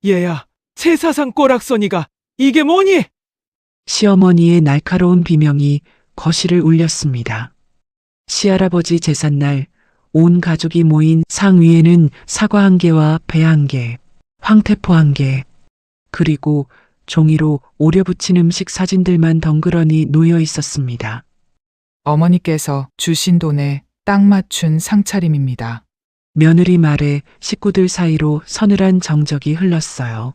얘야, 제사상 꼬락서니가 이게 뭐니? 시어머니의 날카로운 비명이 거실을 울렸습니다. 시할아버지 제삿날 온 가족이 모인 상 위에는 사과 한 개와 배 한 개, 황태포 한 개, 그리고 종이로 오려 붙인 음식 사진들만 덩그러니 놓여 있었습니다. 어머니께서 주신 돈에 딱 맞춘 상차림입니다. 며느리 말에 식구들 사이로 서늘한 정적이 흘렀어요.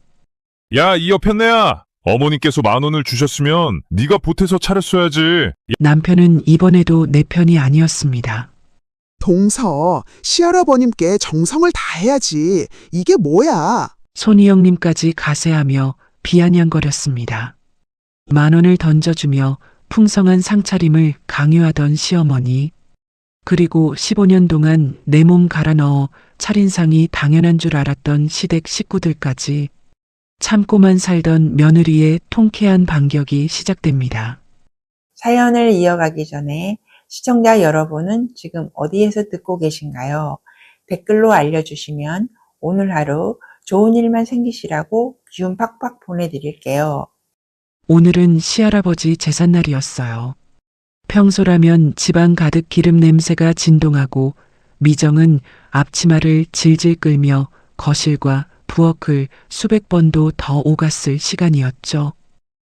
야, 이 여편네야. 어머니께서 10,000원을 주셨으면 네가 보태서 차렸어야지. 남편은 이번에도 내 편이 아니었습니다. 동서, 시할아버님께 정성을 다해야지. 이게 뭐야? 손희영님까지 가세하며 비아냥거렸습니다. 10,000원을 던져주며 풍성한 상차림을 강요하던 시어머니. 그리고 15년 동안 내 몸 갈아 넣어 차린상이 당연한 줄 알았던 시댁 식구들까지 참고만 살던 며느리의 통쾌한 반격이 시작됩니다. 사연을 이어가기 전에 시청자 여러분은 지금 어디에서 듣고 계신가요? 댓글로 알려주시면 오늘 하루 좋은 일만 생기시라고 기운 팍팍 보내드릴게요. 오늘은 시할아버지 제삿날이었어요. 평소라면 집안 가득 기름 냄새가 진동하고 미정은 앞치마를 질질 끌며 거실과 부엌을 수백 번도 더 오갔을 시간이었죠.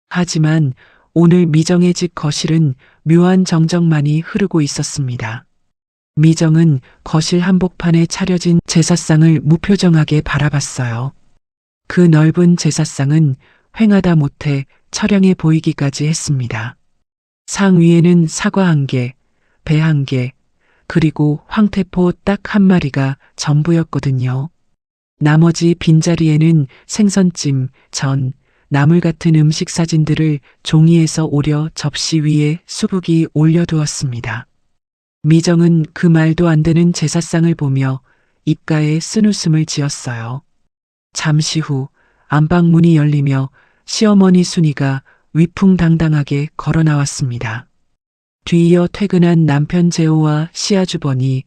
하지만 오늘 미정의 집 거실은 묘한 정적만이 흐르고 있었습니다. 미정은 거실 한복판에 차려진 제사상을 무표정하게 바라봤어요. 그 넓은 제사상은 횡하다 못해 처량해 보이기까지 했습니다. 상 위에는 사과 한 개, 배 한 개, 그리고 황태포 딱 한 마리가 전부였거든요. 나머지 빈자리에는 생선찜, 전, 나물 같은 음식 사진들을 종이에서 오려 접시 위에 수북이 올려두었습니다. 미정은 그 말도 안 되는 제사상을 보며 입가에 쓴웃음을 지었어요. 잠시 후 안방문이 열리며 시어머니 순이가 위풍당당하게 걸어 나왔습니다. 뒤이어 퇴근한 남편 재호와 시아주버니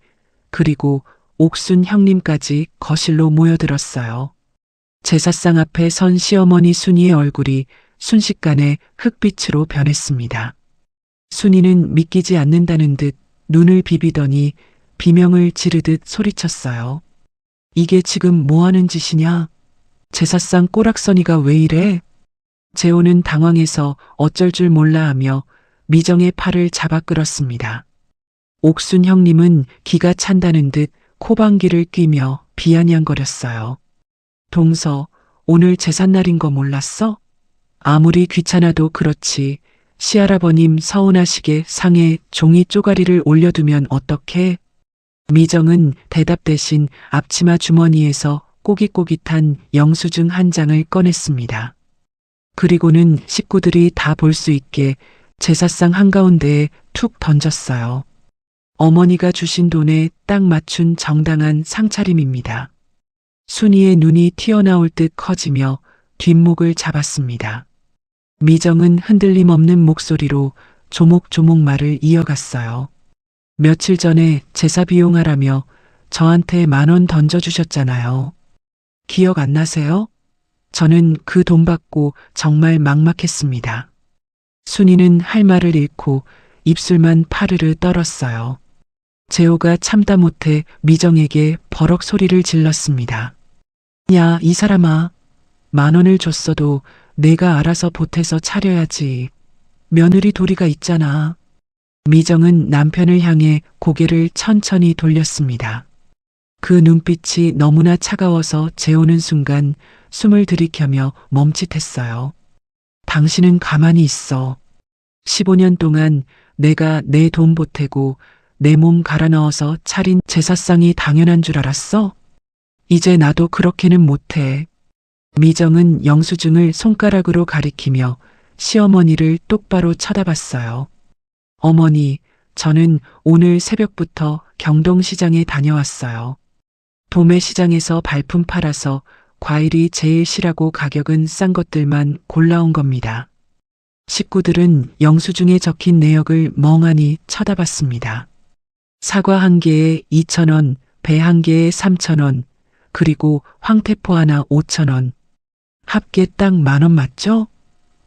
그리고 옥순 형님까지 거실로 모여들었어요. 제사상 앞에 선 시어머니 순이의 얼굴이 순식간에 흑빛으로 변했습니다. 순이는 믿기지 않는다는 듯 눈을 비비더니 비명을 지르듯 소리쳤어요. 이게 지금 뭐 하는 짓이냐? 제사상 꼬락서니가 왜 이래? 재호는 당황해서 어쩔 줄 몰라 하며 미정의 팔을 잡아 끌었습니다. 옥순 형님은 기가 찬다는 듯 코방귀를 뀌며 비아냥거렸어요. 동서, 오늘 제삿날인 거 몰랐어? 아무리 귀찮아도 그렇지. 시할아버님 서운하시게 상에 종이 쪼가리를 올려두면 어떡해? 미정은 대답 대신 앞치마 주머니에서 꼬깃꼬깃한 영수증 한 장을 꺼냈습니다. 그리고는 식구들이 다 볼 수 있게 제사상 한가운데에 툭 던졌어요. 어머니가 주신 돈에 딱 맞춘 정당한 상차림입니다. 순이의 눈이 튀어나올 듯 커지며 뒷목을 잡았습니다. 미정은 흔들림 없는 목소리로 조목조목 말을 이어갔어요. 며칠 전에 제사 비용하라며 저한테 10,000원 던져주셨잖아요. 기억 안 나세요? 저는 그 돈 받고 정말 막막했습니다. 순이는 할 말을 잃고 입술만 파르르 떨었어요. 재호가 참다 못해 미정에게 버럭 소리를 질렀습니다. 야, 이 사람아. 10,000원을 줬어도 내가 알아서 보태서 차려야지. 며느리 도리가 있잖아. 미정은 남편을 향해 고개를 천천히 돌렸습니다. 그 눈빛이 너무나 차가워서 재호는 순간 숨을 들이켜며 멈칫했어요. 당신은 가만히 있어. 15년 동안 내가 내 돈 보태고 내 몸 갈아 넣어서 차린 제사상이 당연한 줄 알았어? 이제 나도 그렇게는 못해. 미정은 영수증을 손가락으로 가리키며 시어머니를 똑바로 쳐다봤어요. 어머니, 저는 오늘 새벽부터 경동시장에 다녀왔어요. 도매시장에서 발품 팔아서 과일이 제일 실하고 가격은 싼 것들만 골라온 겁니다. 식구들은 영수증에 적힌 내역을 멍하니 쳐다봤습니다. 사과 한 개에 2,000원, 배 한 개에 3,000원, 그리고 황태포 하나 5,000원, 합계 딱 10,000원 맞죠?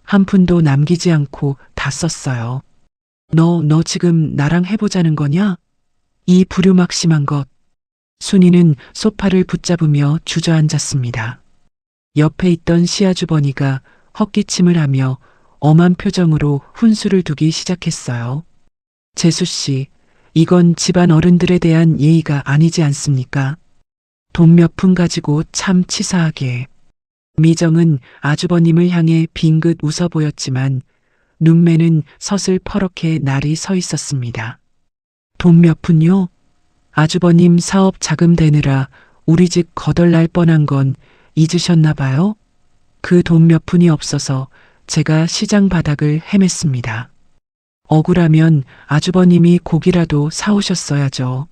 한 푼도 남기지 않고 다 썼어요. 너 지금 나랑 해보자는 거냐? 이 부류막심한 것. 순이는 소파를 붙잡으며 주저앉았습니다. 옆에 있던 시아주버니가 헛기침을 하며 엄한 표정으로 훈수를 두기 시작했어요. 재수씨, 이건 집안 어른들에 대한 예의가 아니지 않습니까? 돈 몇 푼 가지고 참 치사하게. 미정은 아주버님을 향해 빙긋 웃어 보였지만 눈매는 서슬퍼렇게 날이 서 있었습니다. 돈 몇 푼요? 아주버님 사업 자금 대느라 우리 집 거덜날 뻔한 건 잊으셨나 봐요? 그 돈 몇 푼이 없어서 제가 시장 바닥을 헤맸습니다. 억울하면 아주버님이 고기라도 사오셨어야죠.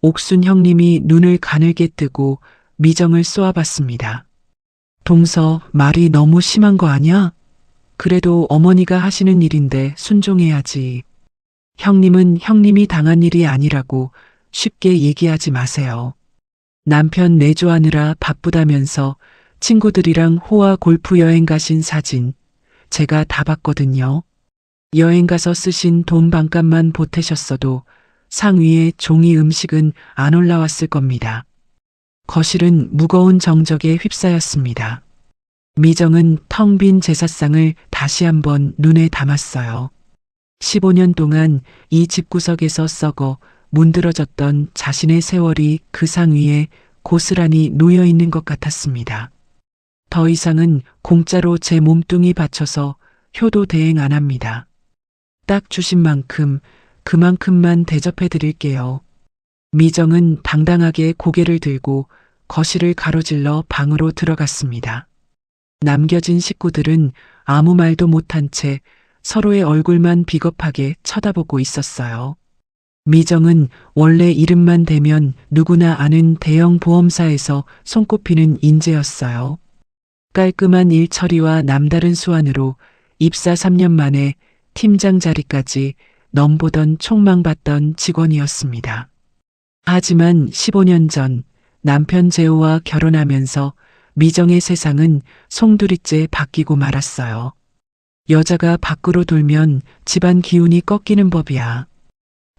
옥순 형님이 눈을 가늘게 뜨고 미정을 쏘아봤습니다. 동서, 말이 너무 심한 거 아냐? 그래도 어머니가 하시는 일인데 순종해야지. 형님은 형님이 당한 일이 아니라고 쉽게 얘기하지 마세요. 남편 내조하느라 바쁘다면서 친구들이랑 호화 골프 여행 가신 사진 제가 다 봤거든요. 여행 가서 쓰신 돈 반값만 보태셨어도 상 위에 종이 음식은 안 올라왔을 겁니다. 거실은 무거운 정적에 휩싸였습니다. 미정은 텅 빈 제사상을 다시 한번 눈에 담았어요. 15년 동안 이 집구석에서 썩어 문드러졌던 자신의 세월이 그 상 위에 고스란히 놓여 있는 것 같았습니다. 더 이상은 공짜로 제 몸뚱이 바쳐서 효도 대행 안 합니다. 딱 주신 만큼 그만큼만 대접해 드릴게요. 미정은 당당하게 고개를 들고 거실을 가로질러 방으로 들어갔습니다. 남겨진 식구들은 아무 말도 못한 채 서로의 얼굴만 비겁하게 쳐다보고 있었어요. 미정은 원래 이름만 대면 누구나 아는 대형 보험사에서 손꼽히는 인재였어요. 깔끔한 일 처리와 남다른 수완으로 입사 3년 만에 팀장 자리까지 넘보던 촉망받던 직원이었습니다. 하지만 15년 전 남편 재호와 결혼하면서 미정의 세상은 송두리째 바뀌고 말았어요. 여자가 밖으로 돌면 집안 기운이 꺾이는 법이야.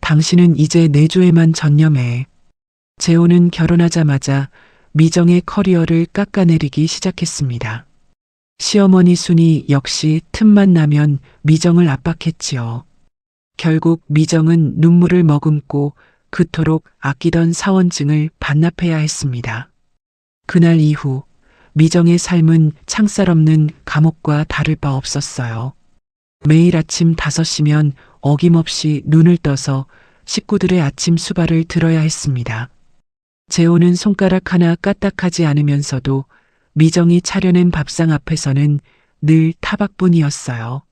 당신은 이제 내조에만 전념해. 재호는 결혼하자마자 미정의 커리어를 깎아내리기 시작했습니다. 시어머니 순이 역시 틈만 나면 미정을 압박했지요. 결국 미정은 눈물을 머금고 그토록 아끼던 사원증을 반납해야 했습니다. 그날 이후 미정의 삶은 창살 없는 감옥과 다를 바 없었어요. 매일 아침 5시면 어김없이 눈을 떠서 식구들의 아침 수발을 들어야 했습니다. 재호는 손가락 하나 까딱하지 않으면서도 미정이 차려낸 밥상 앞에서는 늘 타박뿐이었어요.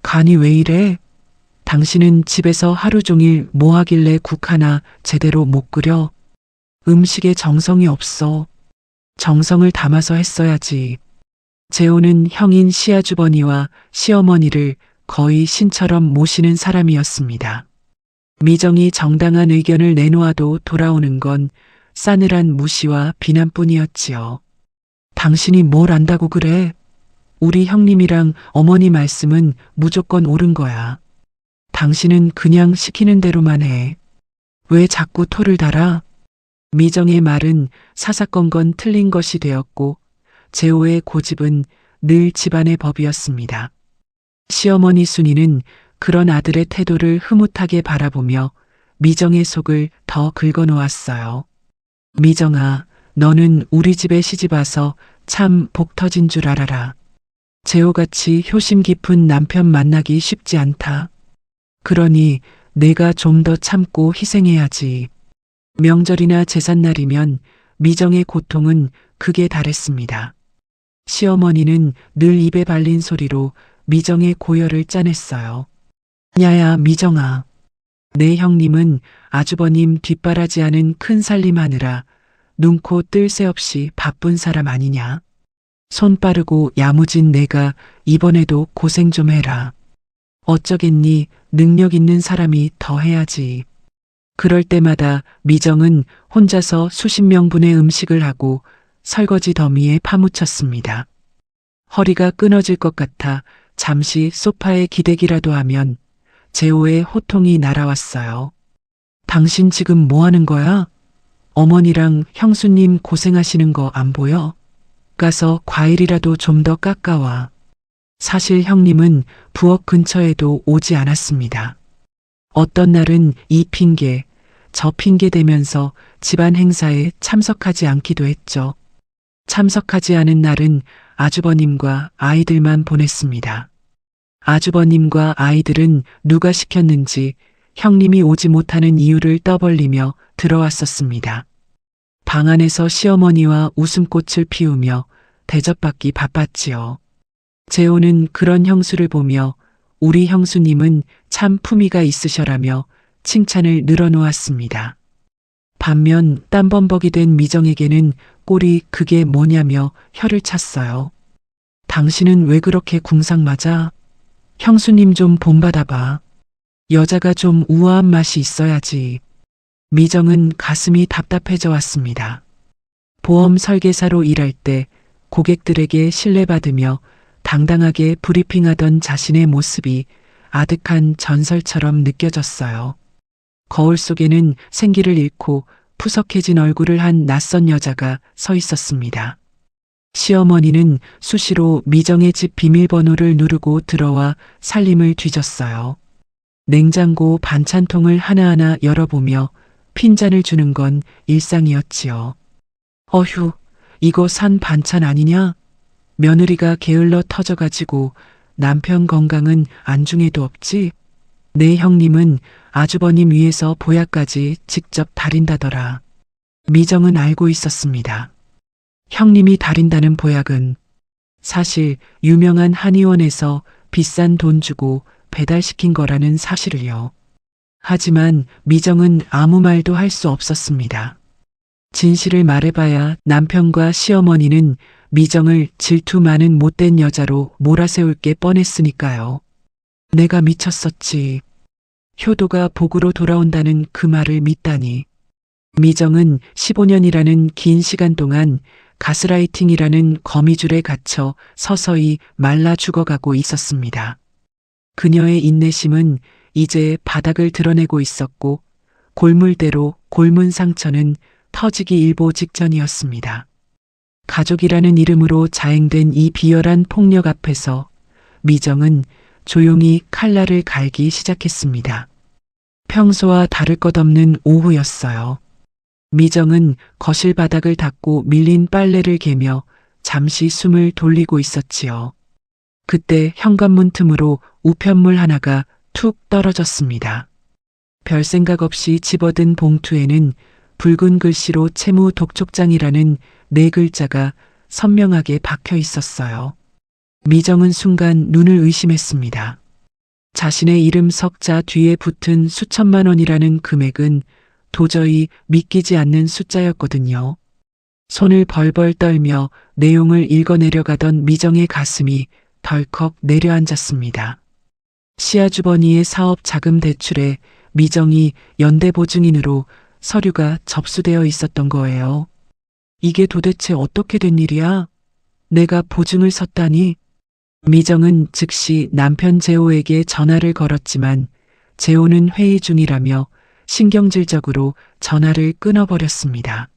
간이 왜 이래? 당신은 집에서 하루 종일 뭐 하길래 국 하나 제대로 못 끓여? 음식에 정성이 없어. 정성을 담아서 했어야지. 재호는 형인 시아주버니와 시어머니를 거의 신처럼 모시는 사람이었습니다. 미정이 정당한 의견을 내놓아도 돌아오는 건 싸늘한 무시와 비난뿐이었지요. 당신이 뭘 안다고 그래? 우리 형님이랑 어머니 말씀은 무조건 옳은 거야. 당신은 그냥 시키는 대로만 해. 왜 자꾸 토를 달아? 미정의 말은 사사건건 틀린 것이 되었고 재호의 고집은 늘 집안의 법이었습니다. 시어머니 순이는 그런 아들의 태도를 흐뭇하게 바라보며 미정의 속을 더 긁어놓았어요. 미정아, 너는 우리 집에 시집와서 참 복 터진 줄 알아라. 재호같이 효심 깊은 남편 만나기 쉽지 않다. 그러니 내가 좀 더 참고 희생해야지. 명절이나 제삿날이면 미정의 고통은 극에 달했습니다. 시어머니는 늘 입에 발린 소리로 미정의 고열을 짜냈어요. 야야 미정아, 내 형님은 아주버님 뒷바라지하는 큰 살림하느라 눈코 뜰 새 없이 바쁜 사람 아니냐. 손 빠르고 야무진 내가 이번에도 고생 좀 해라. 어쩌겠니, 능력 있는 사람이 더 해야지. 그럴 때마다 미정은 혼자서 수십 명분의 음식을 하고 설거지 더미에 파묻혔습니다. 허리가 끊어질 것 같아 잠시 소파에 기대기라도 하면 재호의 호통이 날아왔어요. 당신 지금 뭐 하는 거야? 어머니랑 형수님 고생하시는 거 안 보여? 가서 과일이라도 좀 더 깎아와. 사실 형님은 부엌 근처에도 오지 않았습니다. 어떤 날은 이 핑계, 저 핑계 대면서 집안 행사에 참석하지 않기도 했죠. 참석하지 않은 날은 아주버님과 아이들만 보냈습니다. 아주버님과 아이들은 누가 시켰는지 형님이 오지 못하는 이유를 떠벌리며 들어왔었습니다. 방 안에서 시어머니와 웃음꽃을 피우며 대접받기 바빴지요. 재호는 그런 형수를 보며 우리 형수님은 참 품위가 있으셔라며 칭찬을 늘어놓았습니다. 반면 땀범벅이 된 미정에게는 꼴이 그게 뭐냐며 혀를 찼어요. 당신은 왜 그렇게 궁상 맞아? 형수님 좀 본받아봐. 여자가 좀 우아한 맛이 있어야지. 미정은 가슴이 답답해져 왔습니다. 보험 설계사로 일할 때 고객들에게 신뢰받으며 당당하게 브리핑하던 자신의 모습이 아득한 전설처럼 느껴졌어요. 거울 속에는 생기를 잃고 푸석해진 얼굴을 한 낯선 여자가 서 있었습니다. 시어머니는 수시로 미정의 집 비밀번호를 누르고 들어와 살림을 뒤졌어요. 냉장고 반찬통을 하나하나 열어보며 핀잔을 주는 건 일상이었지요. 어휴, 이거 산 반찬 아니냐? 며느리가 게을러 터져가지고 남편 건강은 안중에도 없지? 내 형님은 아주버님 위해서 보약까지 직접 다린다더라. 미정은 알고 있었습니다. 형님이 다린다는 보약은 사실 유명한 한의원에서 비싼 돈 주고 배달시킨 거라는 사실을요. 하지만 미정은 아무 말도 할 수 없었습니다. 진실을 말해봐야 남편과 시어머니는 미정을 질투 많은 못된 여자로 몰아세울 게 뻔했으니까요. 내가 미쳤었지. 효도가 복으로 돌아온다는 그 말을 믿다니. 미정은 15년이라는 긴 시간 동안 가스라이팅이라는 거미줄에 갇혀 서서히 말라 죽어가고 있었습니다. 그녀의 인내심은 이제 바닥을 드러내고 있었고 골물대로 골문 상처는 터지기 일보 직전이었습니다. 가족이라는 이름으로 자행된 이 비열한 폭력 앞에서 미정은 조용히 칼날을 갈기 시작했습니다. 평소와 다를 것 없는 오후였어요. 미정은 거실 바닥을 닦고 밀린 빨래를 개며 잠시 숨을 돌리고 있었지요. 그때 현관문 틈으로 우편물 하나가 툭 떨어졌습니다. 별 생각 없이 집어든 봉투에는 붉은 글씨로 채무 독촉장이라는 4글자가 선명하게 박혀 있었어요. 미정은 순간 눈을 의심했습니다. 자신의 이름 석자 뒤에 붙은 수천만 원이라는 금액은 도저히 믿기지 않는 숫자였거든요. 손을 벌벌 떨며 내용을 읽어내려가던 미정의 가슴이 덜컥 내려앉았습니다. 시아주버니의 사업 자금 대출에 미정이 연대보증인으로 서류가 접수되어 있었던 거예요. 이게 도대체 어떻게 된 일이야? 내가 보증을 섰다니? 미정은 즉시 남편 재호에게 전화를 걸었지만 재호는 회의 중이라며 신경질적으로 전화를 끊어버렸습니다.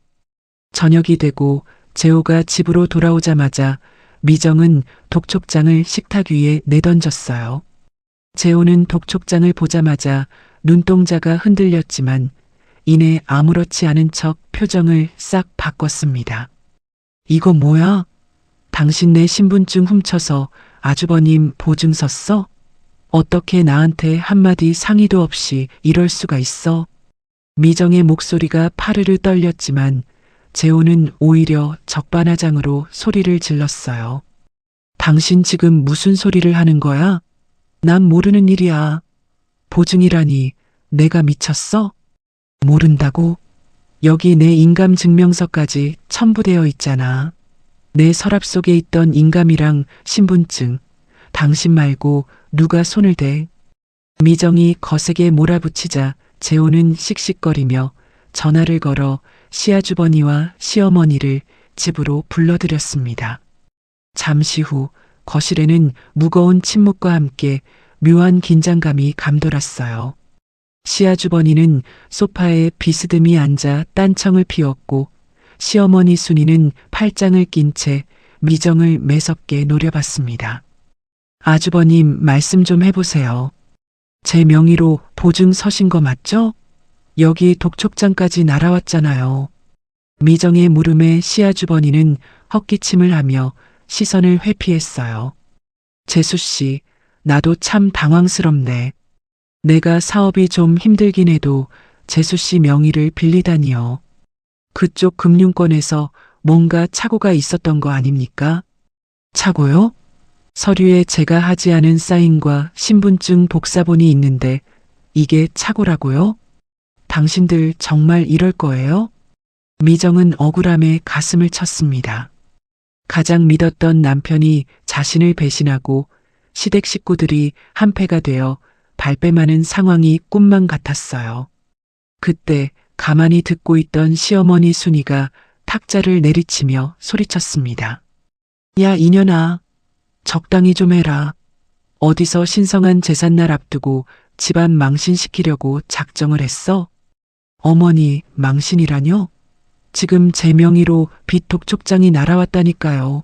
저녁이 되고 재호가 집으로 돌아오자마자 미정은 독촉장을 식탁 위에 내던졌어요. 재호는 독촉장을 보자마자 눈동자가 흔들렸지만 이내 아무렇지 않은 척 표정을 싹 바꿨습니다. 이거 뭐야? 당신 내 신분증 훔쳐서 아주버님 보증서 써? 어떻게 나한테 한마디 상의도 없이 이럴 수가 있어? 미정의 목소리가 파르르 떨렸지만 재호는 오히려 적반하장으로 소리를 질렀어요. 당신 지금 무슨 소리를 하는 거야? 난 모르는 일이야. 보증이라니 내가 미쳤어? 모른다고? 여기 내 인감증명서까지 첨부되어 있잖아. 내 서랍 속에 있던 인감이랑 신분증, 당신 말고 누가 손을 대? 미정이 거세게 몰아붙이자 재호는 씩씩거리며 전화를 걸어 시아주버니와 시어머니를 집으로 불러들였습니다. 잠시 후 거실에는 무거운 침묵과 함께 묘한 긴장감이 감돌았어요. 시아주버니는 소파에 비스듬히 앉아 딴청을 피웠고 시어머니 순이는 팔짱을 낀 채 미정을 매섭게 노려봤습니다. 아주버님 말씀 좀 해보세요. 제 명의로 보증 서신 거 맞죠? 여기 독촉장까지 날아왔잖아요. 미정의 물음에 시아주버니는 헛기침을 하며 시선을 회피했어요. 재수씨, 나도 참 당황스럽네. 내가 사업이 좀 힘들긴 해도 재수씨 명의를 빌리다니요. 그쪽 금융권에서 뭔가 착오가 있었던 거 아닙니까? 착오요? 서류에 제가 하지 않은 사인과 신분증 복사본이 있는데 이게 착오라고요? 당신들 정말 이럴 거예요? 미정은 억울함에 가슴을 쳤습니다. 가장 믿었던 남편이 자신을 배신하고 시댁 식구들이 한패가 되어 발뺌하는 상황이 꿈만 같았어요. 그때 가만히 듣고 있던 시어머니 순이가 탁자를 내리치며 소리쳤습니다. 야, 이년아, 적당히 좀 해라. 어디서 신성한 제삿날 앞두고 집안 망신시키려고 작정을 했어? 어머니, 망신이라뇨? 지금 제 명의로 빚 독촉장이 날아왔다니까요.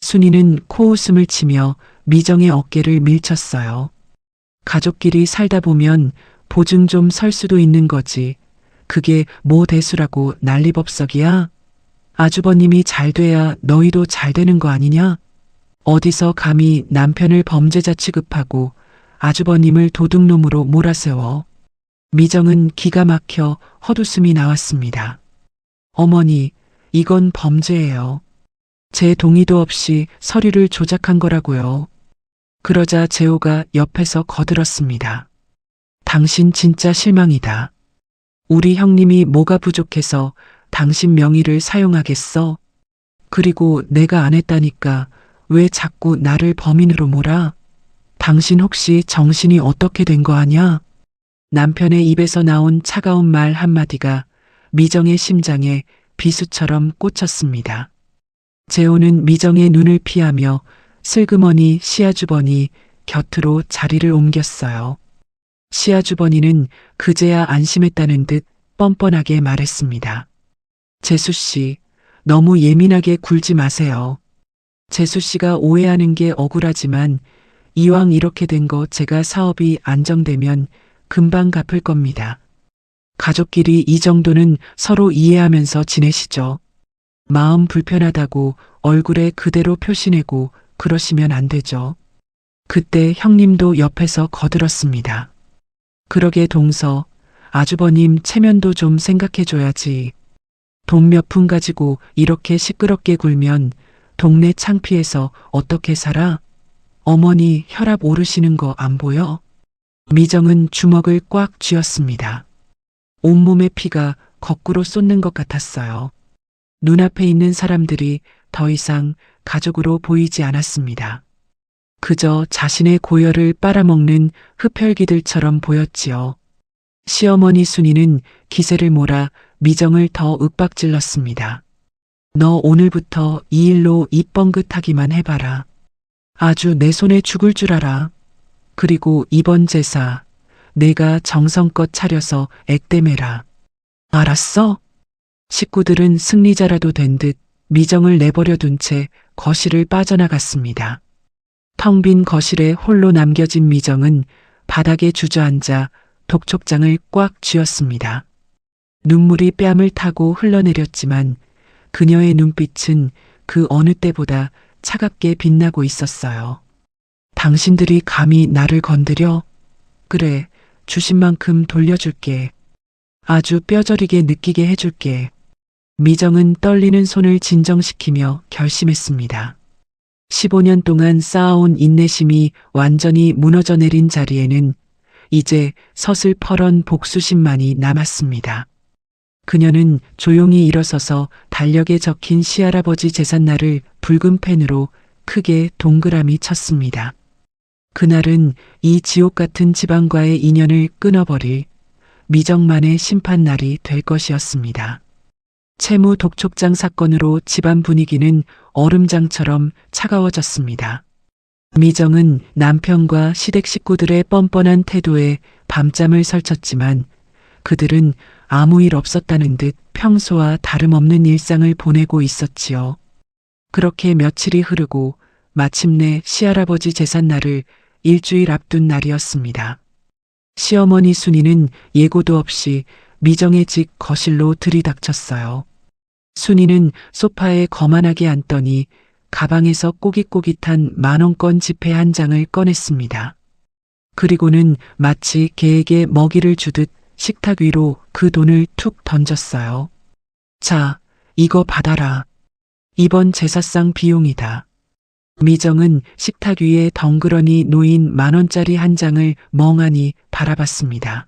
순이는 코웃음을 치며 미정의 어깨를 밀쳤어요. 가족끼리 살다 보면 보증 좀 설 수도 있는 거지. 그게 뭐 대수라고 난리법석이야? 아주버님이 잘 돼야 너희도 잘 되는 거 아니냐? 어디서 감히 남편을 범죄자 취급하고 아주버님을 도둑놈으로 몰아세워. 미정은 기가 막혀 헛웃음이 나왔습니다. 어머니, 이건 범죄예요. 제 동의도 없이 서류를 조작한 거라고요. 그러자 재호가 옆에서 거들었습니다. 당신 진짜 실망이다. 우리 형님이 뭐가 부족해서 당신 명의를 사용하겠어? 그리고 내가 안 했다니까 왜 자꾸 나를 범인으로 몰아? 당신 혹시 정신이 어떻게 된 거 아냐? 남편의 입에서 나온 차가운 말 한마디가 미정의 심장에 비수처럼 꽂혔습니다. 재호는 미정의 눈을 피하며 슬그머니 시아주버니 곁으로 자리를 옮겼어요. 시아주버니는 그제야 안심했다는 듯 뻔뻔하게 말했습니다. 재수씨, 너무 예민하게 굴지 마세요. 재수씨가 오해하는 게 억울하지만 이왕 이렇게 된 거 제가 사업이 안정되면 금방 갚을 겁니다. 가족끼리 이 정도는 서로 이해하면서 지내시죠. 마음 불편하다고 얼굴에 그대로 표시내고 그러시면 안 되죠. 그때 형님도 옆에서 거들었습니다. 그러게 동서, 아주버님 체면도 좀 생각해줘야지. 돈 몇 푼 가지고 이렇게 시끄럽게 굴면 동네 창피해서 어떻게 살아? 어머니 혈압 오르시는 거 안 보여? 미정은 주먹을 꽉 쥐었습니다. 온몸의 피가 거꾸로 쏟는 것 같았어요. 눈앞에 있는 사람들이 더 이상 가족으로 보이지 않았습니다. 그저 자신의 고열을 빨아먹는 흡혈귀들처럼 보였지요. 시어머니 순이는 기세를 몰아 미정을 더 윽박질렀습니다. 너 오늘부터 이 일로 입 뻥긋하기만 해봐라. 아주 내 손에 죽을 줄 알아. 그리고 이번 제사 내가 정성껏 차려서 액땜해라. 알았어? 식구들은 승리자라도 된 듯 미정을 내버려 둔 채 거실을 빠져나갔습니다. 텅 빈 거실에 홀로 남겨진 미정은 바닥에 주저앉아 독촉장을 꽉 쥐었습니다. 눈물이 뺨을 타고 흘러내렸지만 그녀의 눈빛은 그 어느 때보다 차갑게 빛나고 있었어요. 당신들이 감히 나를 건드려? 그래, 주신 만큼 돌려줄게. 아주 뼈저리게 느끼게 해줄게. 미정은 떨리는 손을 진정시키며 결심했습니다. 15년 동안 쌓아온 인내심이 완전히 무너져 내린 자리에는 이제 서슬퍼런 복수심만이 남았습니다. 그녀는 조용히 일어서서 달력에 적힌 시할아버지 제삿날을 붉은 펜으로 크게 동그라미 쳤습니다. 그날은 이 지옥 같은 집안과의 인연을 끊어버릴 미정만의 심판날이 될 것이었습니다. 채무 독촉장 사건으로 집안 분위기는 얼음장처럼 차가워졌습니다. 미정은 남편과 시댁 식구들의 뻔뻔한 태도에 밤잠을 설쳤지만 그들은 아무 일 없었다는 듯 평소와 다름없는 일상을 보내고 있었지요. 그렇게 며칠이 흐르고 마침내 시할아버지 제삿날을 일주일 앞둔 날이었습니다. 시어머니 순이는 예고도 없이 미정의 집 거실로 들이닥쳤어요. 순이는 소파에 거만하게 앉더니 가방에서 꼬깃꼬깃한 10,000원 지폐 한 장을 꺼냈습니다. 그리고는 마치 개에게 먹이를 주듯 식탁 위로 그 돈을 툭 던졌어요. 자, 이거 받아라. 이번 제사상 비용이다. 미정은 식탁 위에 덩그러니 놓인 10,000원짜리 한 장을 멍하니 바라봤습니다.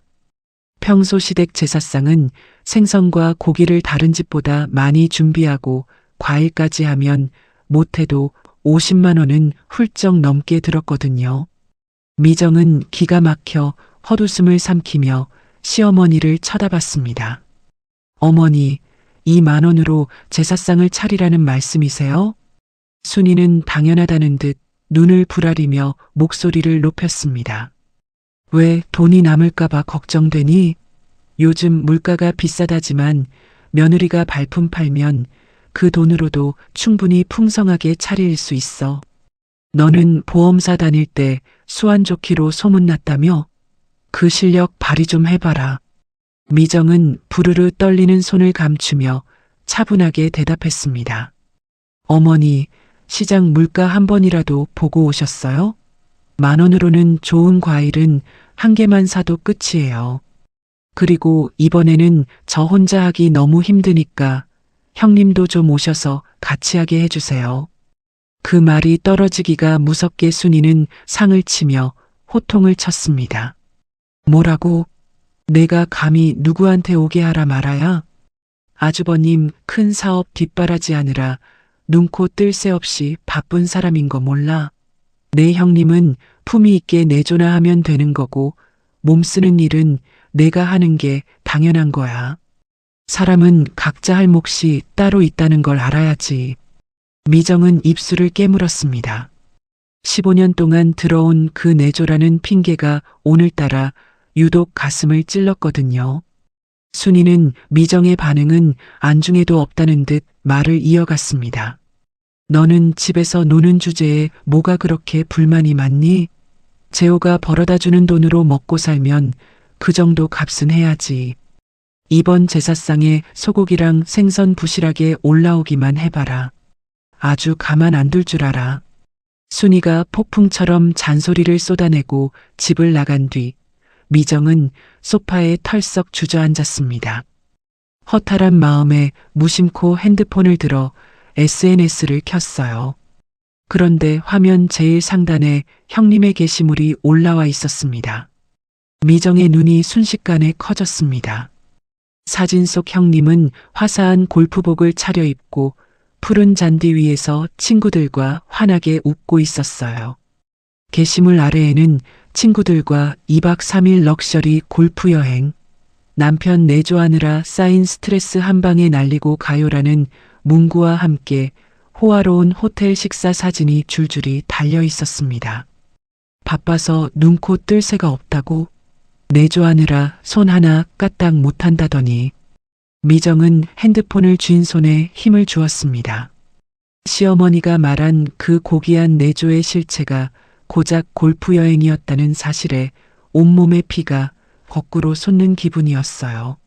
평소 시댁 제사상은 생선과 고기를 다른 집보다 많이 준비하고 과일까지 하면 못해도 50만 원은 훌쩍 넘게 들었거든요. 미정은 기가 막혀 헛웃음을 삼키며 시어머니를 쳐다봤습니다. 어머니, 이 10,000원으로 제사상을 차리라는 말씀이세요? 순이는 당연하다는 듯 눈을 부라리며 목소리를 높였습니다. 왜 돈이 남을까봐 걱정되니? 요즘 물가가 비싸다지만 며느리가 발품 팔면 그 돈으로도 충분히 풍성하게 차릴 수 있어. 너는 보험사 다닐 때 수완좋기로 소문났다며? 그 실력 발휘 좀 해봐라. 미정은 부르르 떨리는 손을 감추며 차분하게 대답했습니다. 어머니, 시장 물가 한 번이라도 보고 오셨어요? 10,000원으로는 좋은 과일은 한 개만 사도 끝이에요. 그리고 이번에는 저 혼자 하기 너무 힘드니까 형님도 좀 오셔서 같이 하게 해주세요. 그 말이 떨어지기가 무섭게 순이는 상을 치며 호통을 쳤습니다. 뭐라고? 내가 감히 누구한테 오게 하라 말아야? 아주버님 큰 사업 뒷바라지하느라 눈코 뜰 새 없이 바쁜 사람인 거 몰라? 내 형님은 품위 있게 내조나 하면 되는 거고 몸 쓰는 일은 내가 하는 게 당연한 거야. 사람은 각자 할 몫이 따로 있다는 걸 알아야지. 미정은 입술을 깨물었습니다. 15년 동안 들어온 그 내조라는 핑계가 오늘따라 유독 가슴을 찔렀거든요. 순이는 미정의 반응은 안중에도 없다는 듯 말을 이어갔습니다. 너는 집에서 노는 주제에 뭐가 그렇게 불만이 많니? 재호가 벌어다 주는 돈으로 먹고 살면 그 정도 값은 해야지. 이번 제사상에 소고기랑 생선 부실하게 올라오기만 해봐라. 아주 가만 안 둘 줄 알아. 순이가 폭풍처럼 잔소리를 쏟아내고 집을 나간 뒤 미정은 소파에 털썩 주저앉았습니다. 허탈한 마음에 무심코 핸드폰을 들어 SNS를 켰어요. 그런데 화면 제일 상단에 형님의 게시물이 올라와 있었습니다. 미정의 눈이 순식간에 커졌습니다. 사진 속 형님은 화사한 골프복을 차려입고 푸른 잔디 위에서 친구들과 환하게 웃고 있었어요. 게시물 아래에는 친구들과 2박 3일 럭셔리 골프 여행, 남편 내조하느라 쌓인 스트레스 한 방에 날리고 가요라는 문구와 함께 호화로운 호텔 식사 사진이 줄줄이 달려 있었습니다. 바빠서 눈코 뜰 새가 없다고? 내조하느라 손 하나 까딱 못한다더니. 미정은 핸드폰을 쥔 손에 힘을 주었습니다. 시어머니가 말한 그 고귀한 내조의 실체가 고작 골프 여행이었다는 사실에 온몸의 피가 거꾸로 솟는 기분이었어요.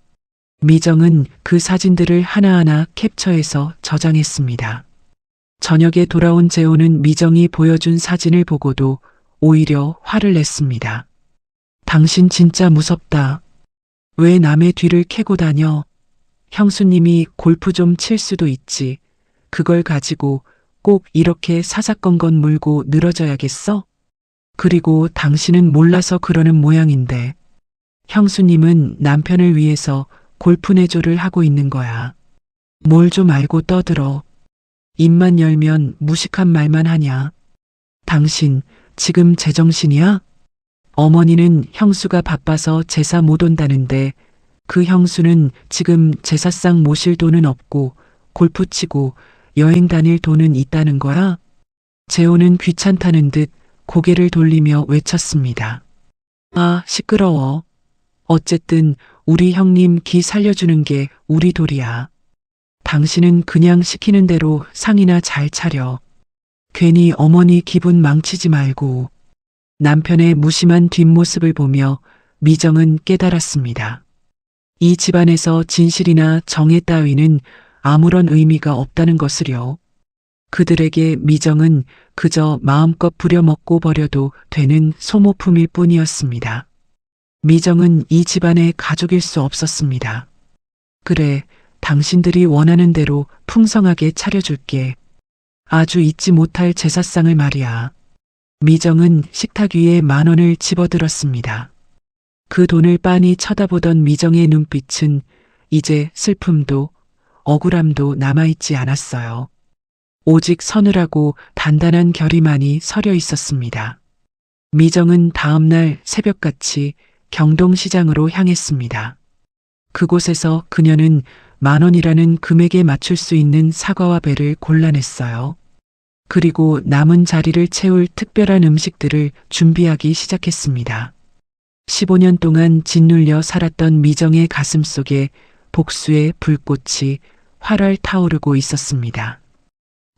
미정은 그 사진들을 하나하나 캡처해서 저장했습니다. 저녁에 돌아온 재호는 미정이 보여준 사진을 보고도 오히려 화를 냈습니다. 당신 진짜 무섭다. 왜 남의 뒤를 캐고 다녀? 형수님이 골프 좀 칠 수도 있지. 그걸 가지고 꼭 이렇게 사사건건 물고 늘어져야겠어? 그리고 당신은 몰라서 그러는 모양인데. 형수님은 남편을 위해서 골프 내조를 하고 있는 거야. 뭘 좀 알고 떠들어. 입만 열면 무식한 말만 하냐. 당신 지금 제정신이야? 어머니는 형수가 바빠서 제사 못 온다는데 그 형수는 지금 제사상 모실 돈은 없고 골프 치고 여행 다닐 돈은 있다는 거야? 재호는 귀찮다는 듯 고개를 돌리며 외쳤습니다. 아, 시끄러워. 어쨌든 우리 형님 기 살려주는 게 우리 도리야. 당신은 그냥 시키는 대로 상이나 잘 차려. 괜히 어머니 기분 망치지 말고. 남편의 무심한 뒷모습을 보며 미정은 깨달았습니다. 이 집안에서 진실이나 정의 따위는 아무런 의미가 없다는 것을요. 그들에게 미정은 그저 마음껏 부려먹고 버려도 되는 소모품일 뿐이었습니다. 미정은 이 집안의 가족일 수 없었습니다. 그래, 당신들이 원하는 대로 풍성하게 차려줄게. 아주 잊지 못할 제사상을 말이야. 미정은 식탁 위에 10,000원을 집어들었습니다. 그 돈을 빤히 쳐다보던 미정의 눈빛은 이제 슬픔도 억울함도 남아있지 않았어요. 오직 서늘하고 단단한 결의만이 서려 있었습니다. 미정은 다음날 새벽같이 경동시장으로 향했습니다. 그곳에서 그녀는 10,000원이라는 금액에 맞출 수 있는 사과와 배를 골라냈어요. 그리고 남은 자리를 채울 특별한 음식들을 준비하기 시작했습니다. 15년 동안 짓눌려 살았던 미정의 가슴 속에 복수의 불꽃이 활활 타오르고 있었습니다.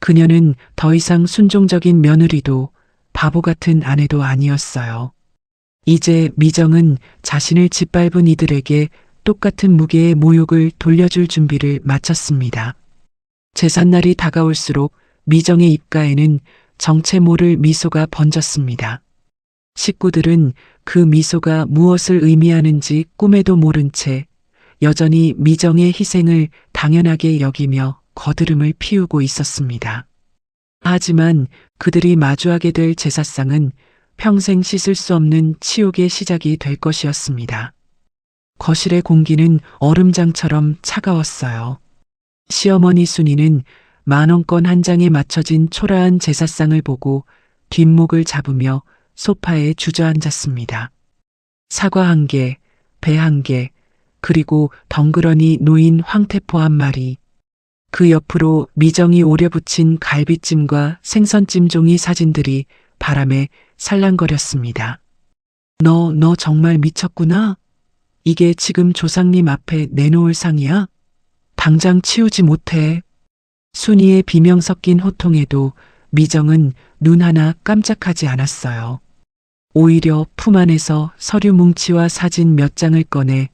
그녀는 더 이상 순종적인 며느리도 바보 같은 아내도 아니었어요. 이제 미정은 자신을 짓밟은 이들에게 똑같은 무게의 모욕을 돌려줄 준비를 마쳤습니다. 제삿날이 다가올수록 미정의 입가에는 정체 모를 미소가 번졌습니다. 식구들은 그 미소가 무엇을 의미하는지 꿈에도 모른 채 여전히 미정의 희생을 당연하게 여기며 거드름을 피우고 있었습니다. 하지만 그들이 마주하게 될 제사상은 평생 씻을 수 없는 치욕의 시작이 될 것이었습니다. 거실의 공기는 얼음장처럼 차가웠어요. 시어머니 순이는 10,000원권 한 장에 맞춰진 초라한 제사상을 보고 뒷목을 잡으며 소파에 주저앉았습니다. 사과 1개, 배 1개, 그리고 덩그러니 놓인 황태포 1마리. 그 옆으로 미정이 오려붙인 갈비찜과 생선찜 종이 사진들이 바람에 살랑거렸습니다. 너 정말 미쳤구나? 이게 지금 조상님 앞에 내놓을 상이야? 당장 치우지 못해. 순이의 비명 섞인 호통에도 미정은 눈 하나 깜짝하지 않았어요. 오히려 품 안에서 서류 뭉치와 사진 몇 장을 꺼내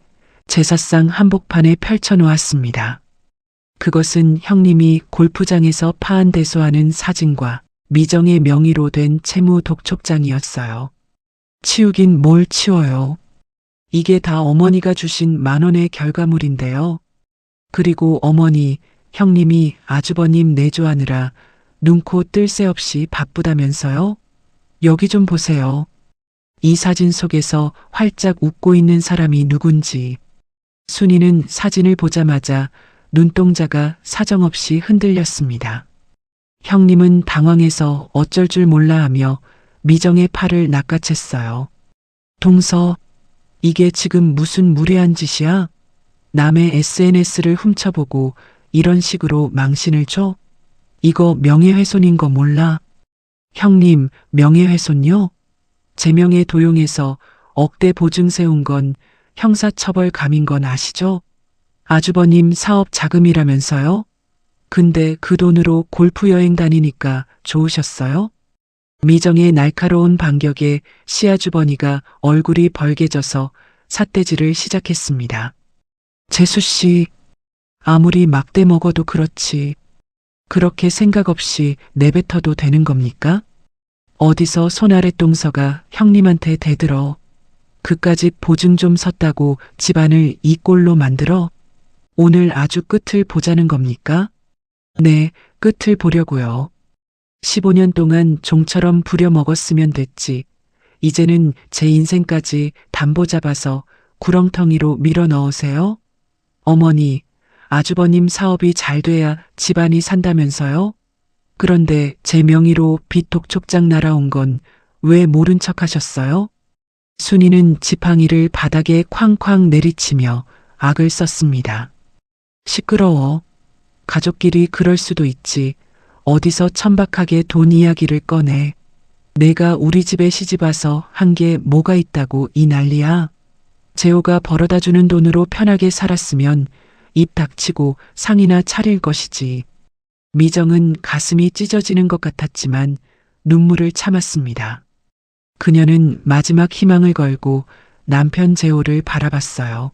제사상 한복판에 펼쳐놓았습니다. 그것은 형님이 골프장에서 파한대소하는 사진과 미정의 명의로 된 채무 독촉장이었어요. 치우긴 뭘 치워요. 이게 다 어머니가 주신 10,000원의 결과물인데요. 그리고 어머니, 형님이 아주버님 내조하느라 눈코 뜰 새 없이 바쁘다면서요? 여기 좀 보세요. 이 사진 속에서 활짝 웃고 있는 사람이 누군지. 순이는 사진을 보자마자 눈동자가 사정없이 흔들렸습니다. 형님은 당황해서 어쩔 줄 몰라 하며 미정의 팔을 낚아챘어요. 동서, 이게 지금 무슨 무례한 짓이야? 남의 SNS를 훔쳐보고 이런 식으로 망신을 줘? 이거 명예훼손인 거 몰라? 형님, 명예훼손요? 제명에 도용해서 억대 보증 세운 건 형사처벌감인 건 아시죠? 아주버님 사업 자금이라면서요? 근데 그 돈으로 골프 여행 다니니까 좋으셨어요? 미정의 날카로운 반격에 시아주버니가 얼굴이 벌개져서 삿대질을 시작했습니다. 재수씨, 아무리 막대 먹어도 그렇지. 그렇게 생각 없이 내뱉어도 되는 겁니까? 어디서 손아랫동서가 형님한테 대들어. 그까짓 보증 좀 섰다고 집안을 이 꼴로 만들어? 오늘 아주 끝을 보자는 겁니까? 네, 끝을 보려고요. 15년 동안 종처럼 부려먹었으면 됐지. 이제는 제 인생까지 담보 잡아서 구렁텅이로 밀어 넣으세요? 어머니, 아주버님 사업이 잘 돼야 집안이 산다면서요? 그런데 제 명의로 빚 독촉장 날아온 건 왜 모른 척 하셨어요? 순이는 지팡이를 바닥에 쾅쾅 내리치며 악을 썼습니다. 시끄러워. 가족끼리 그럴 수도 있지. 어디서 천박하게 돈 이야기를 꺼내. 내가 우리 집에 시집 와서 한 게 뭐가 있다고 이 난리야. 재호가 벌어다 주는 돈으로 편하게 살았으면 입 닥치고 상이나 차릴 것이지. 미정은 가슴이 찢어지는 것 같았지만 눈물을 참았습니다. 그녀는 마지막 희망을 걸고 남편 재호를 바라봤어요.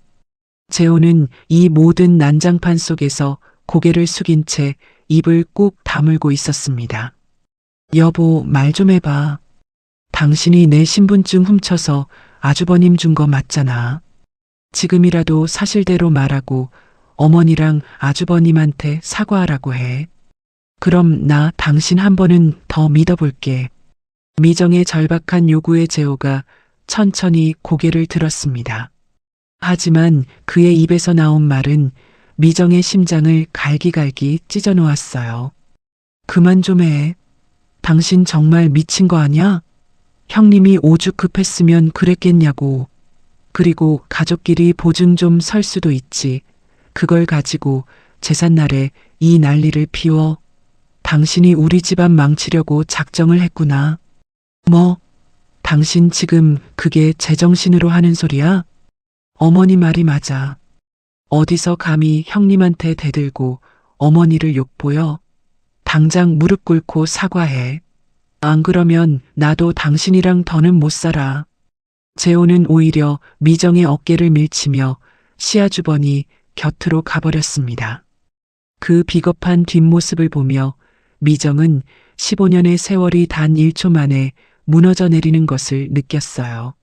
재호는 이 모든 난장판 속에서 고개를 숙인 채 입을 꾹 다물고 있었습니다. 여보, 말 좀 해봐. 당신이 내 신분증 훔쳐서 아주버님 준 거 맞잖아. 지금이라도 사실대로 말하고 어머니랑 아주버님한테 사과하라고 해. 그럼 나 당신 한 번은 더 믿어볼게. 미정의 절박한 요구에 재호가 천천히 고개를 들었습니다. 하지만 그의 입에서 나온 말은 미정의 심장을 갈기갈기 찢어 놓았어요. 그만 좀 해. 당신 정말 미친 거 아냐? 형님이 오죽 급했으면 그랬겠냐고. 그리고 가족끼리 보증 좀 설 수도 있지. 그걸 가지고 제삿날에 이 난리를 피워. 당신이 우리 집안 망치려고 작정을 했구나. 뭐? 당신 지금 그게 제정신으로 하는 소리야? 어머니 말이 맞아. 어디서 감히 형님한테 대들고 어머니를 욕보여? 당장 무릎 꿇고 사과해. 안 그러면 나도 당신이랑 더는 못 살아. 재호는 오히려 미정의 어깨를 밀치며 시아주버니 곁으로 가버렸습니다. 그 비겁한 뒷모습을 보며 미정은 15년의 세월이 단 1초 만에 무너져 내리는 것을 느꼈어요.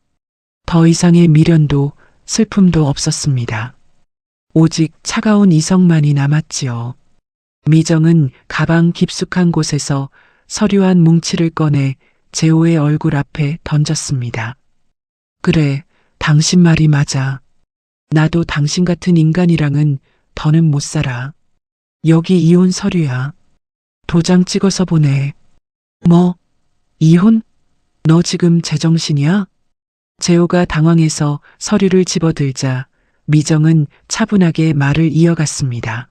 더 이상의 미련도 슬픔도 없었습니다. 오직 차가운 이성만이 남았지요. 미정은 가방 깊숙한 곳에서 서류 한 뭉치를 꺼내 재호의 얼굴 앞에 던졌습니다. 그래, 당신 말이 맞아. 나도 당신 같은 인간이랑은 더는 못 살아. 여기 이혼 서류야. 도장 찍어서 보내. 뭐? 이혼? 너 지금 제정신이야? 재호가 당황해서 서류를 집어들자 미정은 차분하게 말을 이어갔습니다.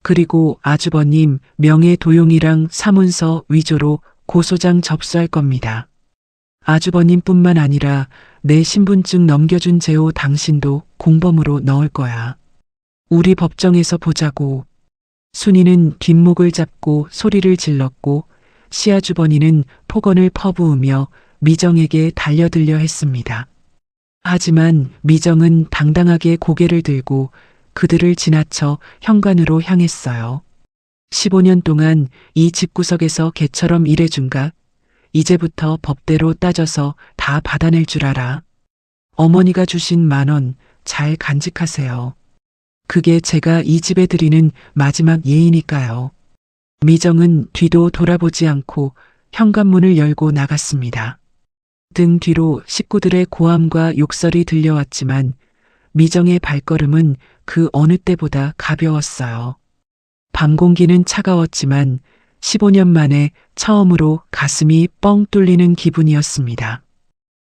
그리고 아주버님 명예 도용이랑 사문서 위조로 고소장 접수할 겁니다. 아주버님뿐만 아니라 내 신분증 넘겨준 재호 당신도 공범으로 넣을 거야. 우리 법정에서 보자고. 순이는 뒷목을 잡고 소리를 질렀고 시아주버니는 폭언을 퍼부으며 미정에게 달려들려 했습니다. 하지만 미정은 당당하게 고개를 들고 그들을 지나쳐 현관으로 향했어요. 15년 동안 이 집구석에서 개처럼 일해준가? 이제부터 법대로 따져서 다 받아낼 줄 알아. 어머니가 주신 10,000원 잘 간직하세요. 그게 제가 이 집에 드리는 마지막 예의니까요. 미정은 뒤도 돌아보지 않고 현관문을 열고 나갔습니다. 등 뒤로 식구들의 고함과 욕설이 들려왔지만 미정의 발걸음은 그 어느 때보다 가벼웠어요. 밤 공기는 차가웠지만 15년 만에 처음으로 가슴이 뻥 뚫리는 기분이었습니다.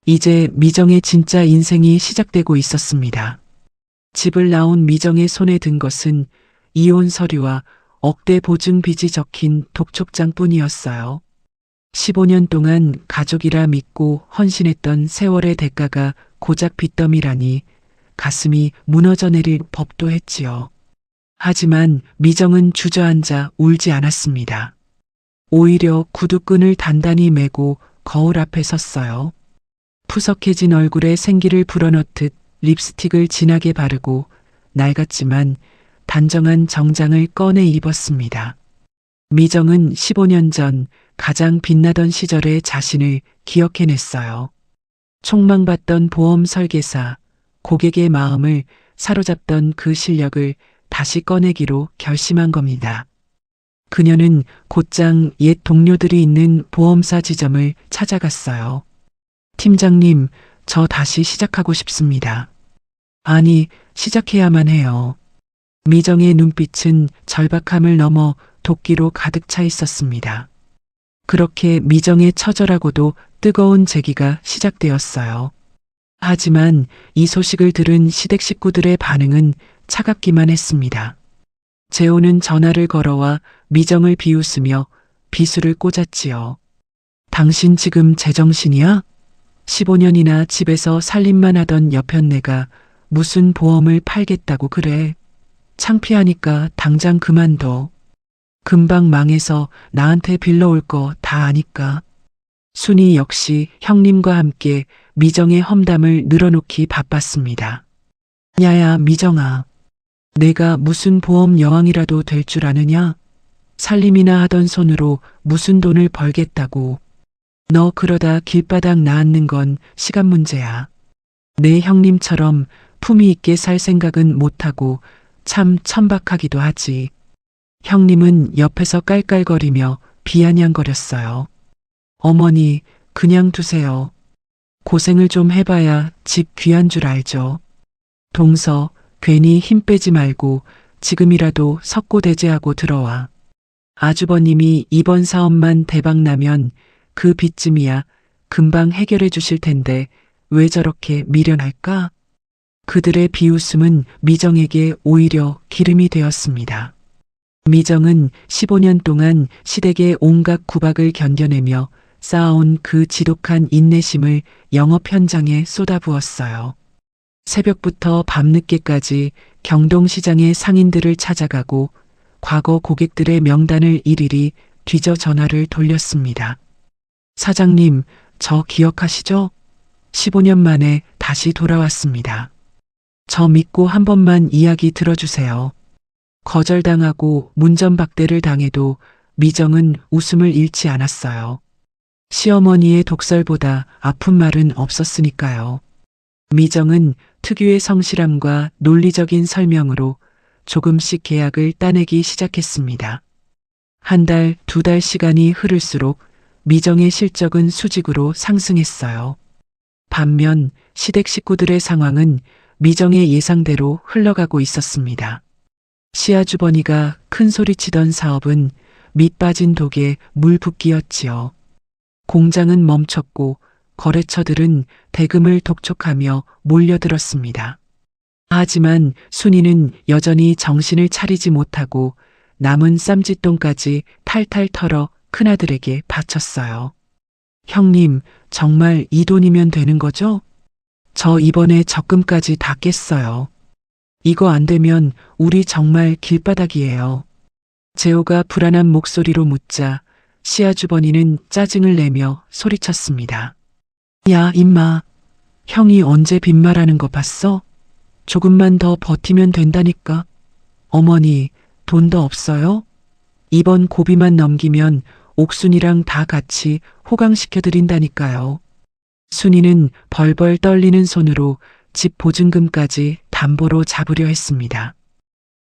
이제 미정의 진짜 인생이 시작되고 있었습니다. 집을 나온 미정의 손에 든 것은 이혼 서류와 억대 보증 빚이 적힌 독촉장뿐이었어요. 15년 동안 가족이라 믿고 헌신했던 세월의 대가가 고작 빚더미라니 가슴이 무너져 내릴 법도 했지요. 하지만 미정은 주저앉아 울지 않았습니다. 오히려 구두끈을 단단히 메고 거울 앞에 섰어요. 푸석해진 얼굴에 생기를 불어넣듯 립스틱을 진하게 바르고 낡았지만 단정한 정장을 꺼내 입었습니다. 미정은 15년 전 가장 빛나던 시절의 자신을 기억해냈어요. 촉망받던 보험 설계사, 고객의 마음을 사로잡던 그 실력을 다시 꺼내기로 결심한 겁니다. 그녀는 곧장 옛 동료들이 있는 보험사 지점을 찾아갔어요. 팀장님, 저 다시 시작하고 싶습니다. 아니, 시작해야만 해요. 미정의 눈빛은 절박함을 넘어 도끼로 가득 차 있었습니다. 그렇게 미정의 처절하고도 뜨거운 재기가 시작되었어요. 하지만 이 소식을 들은 시댁 식구들의 반응은 차갑기만 했습니다. 재호는 전화를 걸어와 미정을 비웃으며 비수를 꽂았지요. 당신 지금 제정신이야? 15년이나 집에서 살림만 하던 여편네가 무슨 보험을 팔겠다고 그래. 창피하니까 당장 그만둬. 금방 망해서 나한테 빌려올 거 다 아니까. 순이 역시 형님과 함께 미정의 험담을 늘어놓기 바빴습니다. 야야 미정아. 내가 무슨 보험 여왕이라도 될 줄 아느냐? 살림이나 하던 손으로 무슨 돈을 벌겠다고. 너 그러다 길바닥 나앉는 건 시간 문제야. 내 형님처럼 품위 있게 살 생각은 못하고 참 천박하기도 하지. 형님은 옆에서 깔깔거리며 비아냥거렸어요. 어머니, 그냥 두세요. 고생을 좀 해봐야 집 귀한 줄 알죠. 동서, 괜히 힘 빼지 말고 지금이라도 석고대죄하고 들어와. 아주버님이 이번 사업만 대박나면 그 빚쯤이야 금방 해결해 주실 텐데 왜 저렇게 미련할까? 그들의 비웃음은 미정에게 오히려 기름이 되었습니다. 미정은 15년 동안 시댁의 온갖 구박을 견뎌내며 쌓아온 그 지독한 인내심을 영업 현장에 쏟아부었어요. 새벽부터 밤늦게까지 경동시장의 상인들을 찾아가고 과거 고객들의 명단을 일일이 뒤져 전화를 돌렸습니다. 사장님, 저 기억하시죠? 15년 만에 다시 돌아왔습니다. 저 믿고 한 번만 이야기 들어주세요. 거절당하고 문전박대를 당해도 미정은 웃음을 잃지 않았어요. 시어머니의 독설보다 아픈 말은 없었으니까요. 미정은 특유의 성실함과 논리적인 설명으로 조금씩 계약을 따내기 시작했습니다. 한 달, 두 달 시간이 흐를수록 미정의 실적은 수직으로 상승했어요. 반면 시댁 식구들의 상황은 미정의 예상대로 흘러가고 있었습니다. 시아주버니가 큰 소리치던 사업은 밑빠진 독에 물 붓기였지요. 공장은 멈췄고 거래처들은 대금을 독촉하며 몰려들었습니다. 하지만 순이는 여전히 정신을 차리지 못하고 남은 쌈짓돈까지 탈탈 털어 큰아들에게 바쳤어요. 형님, 정말 이 돈이면 되는 거죠? 저 이번에 적금까지 다 깼어요. 이거 안 되면 우리 정말 길바닥이에요. 재호가 불안한 목소리로 묻자 시아주버니는 짜증을 내며 소리쳤습니다. 야, 임마. 형이 언제 빈말하는 거 봤어? 조금만 더 버티면 된다니까. 어머니, 돈 더 없어요? 이번 고비만 넘기면 옥순이랑 다 같이 호강시켜드린다니까요. 순이는 벌벌 떨리는 손으로 집 보증금까지 담보로 잡으려 했습니다.